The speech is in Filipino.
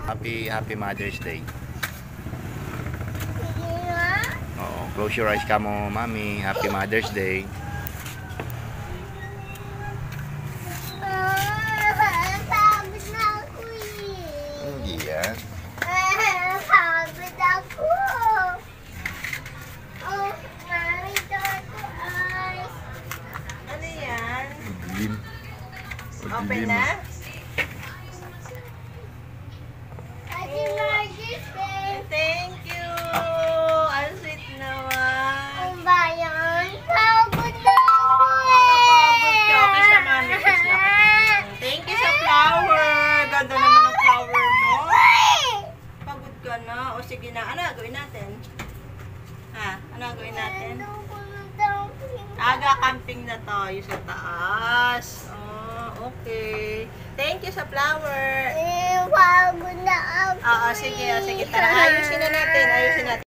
Happy Mother's Day. Oo, close your eyes ka mo, Mami. Happy Mother's Day. Pagod na ako eh. Hindi yan. Pagod ako. Oh, Mami, ako eyes. Ano yan? Dilim. Open na? Happy Mother's Day. Thank you! Ang sweet naman. Ang bayan, pagod na ako Napagod ka. Kiss na mami. Kiss na. Thank you sa flower. Ganda naman ng flower mo. Pagod ka na. O sige na. Ano gagawin natin? Ha? Ano gagawin natin? Aga camping na tayo sa taas. Oh, okay. Thank you sa flower. Pagod na ako. Oo, sige. Sige. Tara, ayusin na natin. Ayusin natin.